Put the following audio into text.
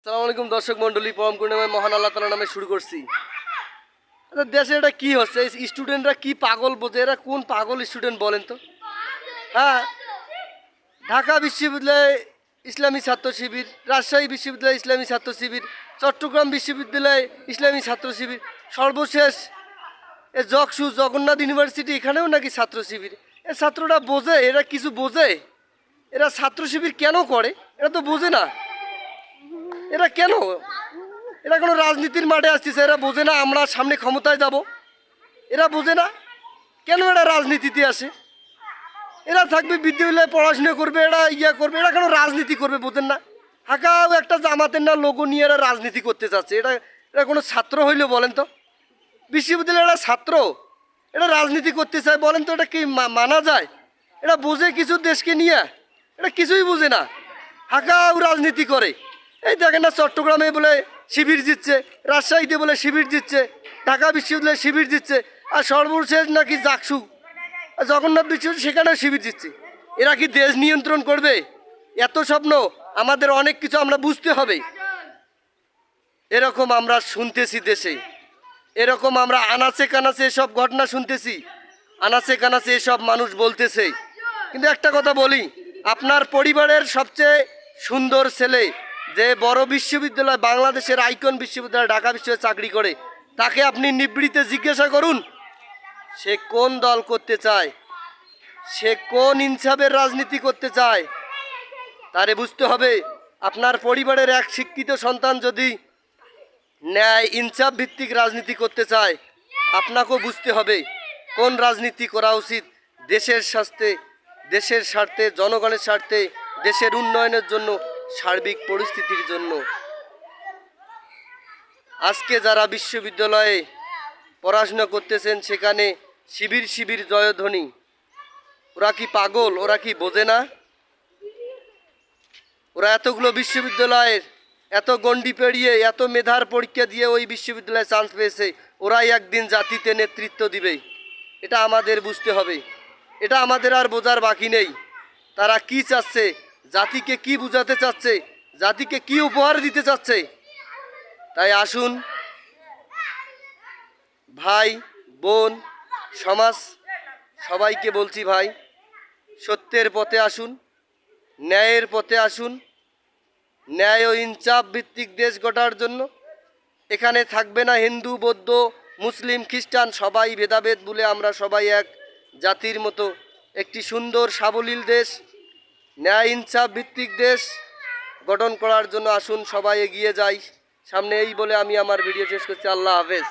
আসসালামু আলাইকুম দর্শক মণ্ডলী, পরম করুণাময় মহান আল্লাহ তাআলার নামে শুরু করছি। আচ্ছা, দেশে এটা কি হচ্ছে? এই স্টুডেন্টরা কি পাগল বোঝে? এরা কোন পাগল স্টুডেন্ট বলেন তো? হ্যাঁ, ঢাকা বিশ্ববিদ্যালয়ে ইসলামী ছাত্র শিবির, রাজশাহী বিশ্ববিদ্যালয় ইসলামী ছাত্র শিবির, চট্টগ্রাম বিশ্ববিদ্যালয়ে ইসলামী ছাত্র শিবির, সর্বশেষ এ জগসু জগন্নাথ ইউনিভার্সিটি, এখানেও নাকি ছাত্র শিবির। এ ছাত্ররা বোঝে? এরা কিছু বোঝে? এরা ছাত্র শিবির কেন করে? এরা তো বোঝে না। এরা কেন? এরা কোনো রাজনীতির মাঠে আসতেছে, এরা বোঝে না আমরা সামনে ক্ষমতায় যাব? এরা বোঝে না কেন এরা রাজনীতিতে আসে? এরা থাকবে বিদ্যালয়ে পড়াশোনা করবে, এরা করবে, এরা কেন রাজনীতি করবে? বোঝেন না? হাঁকাও একটা জামাতের না লোগো নিয়ে এরা রাজনীতি করতে চাচ্ছে। এটা এরা কোনো ছাত্র হইলে বলেন তো? বিশ্ববিদ্যালয়ের এরা ছাত্র, এটা রাজনীতি করতে চায়? বলেন তো এটা কি মানা যায়? এরা বোঝে কিছু দেশকে নিয়ে? এটা কিছুই বোঝে না, হাঁকাও রাজনীতি করে। এই দেখেন না, চট্টগ্রামে বলে শিবির দিচ্ছে, রাজশাহীতে বলে শিবির দিচ্ছে, ঢাকা বিশ্ববিদ্যালয়ে শিবির দিচ্ছে, আর সর্বশেষ নাকি জাকসু জগন্নাথ বিশ্ববিদ্যালয় সেখানেও শিবির দিচ্ছে। এরা কি দেশ নিয়ন্ত্রণ করবে? এত স্বপ্ন আমাদের, অনেক কিছু আমরা বুঝতে হবে। এরকম আমরা শুনতেছি দেশে, এরকম আমরা আনাচে কানাচে এসব ঘটনা শুনতেছি, আনাচে কানাচে এসব মানুষ বলতেছে। কিন্তু একটা কথা বলি, আপনার পরিবারের সবচেয়ে সুন্দর ছেলে যে বড় বিশ্ববিদ্যালয়, বাংলাদেশের আইকন বিশ্ববিদ্যালয় ঢাকা বিশ্ববিদ্যালয়ে চাকরি করে, তাকে আপনি নিবৃত্তে জিজ্ঞাসা করুন সে কোন দল করতে চায়, সে কোন ইনসাফের রাজনীতি করতে চায়। তারে বুঝতে হবে আপনার পরিবারের এক শিক্ষিত সন্তান যদি ন্যায় ইনসাফ ভিত্তিক রাজনীতি করতে চায়, আপনাকেও বুঝতে হবে কোন রাজনীতি করা উচিত দেশের স্বার্থে, দেশের স্বার্থে, জনগণের স্বার্থে, দেশের উন্নয়নের জন্য, সার্বিক পরিস্থিতির জন্য। আজকে যারা বিশ্ববিদ্যালয়ে পড়াশোনা করতেছেন সেখানে শিবির শিবির জয়ধ্বনি, ওরা কি পাগল? ওরা কি বোঝে না? ওরা এতগুলো বিশ্ববিদ্যালয়ের এত গণ্ডি পেরিয়ে এত মেধার পরীক্ষা দিয়ে ওই বিশ্ববিদ্যালয়ে চান্স পেয়েছে, ওরাই একদিন জাতিতে নেতৃত্ব দিবে। এটা আমাদের বুঝতে হবে, এটা আমাদের আর বোঝার বাকি নেই। তারা কি চাচ্ছে, জাতিকে কি বুঝাতে চাচ্ছে, জাতিকে কি উপহার দিতে চাচ্ছে। তাই আসুন ভাই, বোন, সমাজ, সবাইকে বলছি ভাই, সত্যের পথে আসুন, ন্যায়ের পথে আসুন। ন্যায় ও ইনসাফ ভিত্তিক দেশ গড়ার জন্য এখানে থাকবে না হিন্দু, বৌদ্ধ, মুসলিম, খ্রিস্টান, সবাই ভেদাভেদ ভুলে আমরা সবাই এক জাতির মতো একটি সুন্দর সাবলীল দেশ, ন্যায় ইনসাফ ভিত্তিক দেশ গঠন করার জন্য আসুন সবাই এগিয়ে যাই সামনে। এই বলে আমি আমার ভিডিও শেষ করছি। আল্লাহ হাফেজ।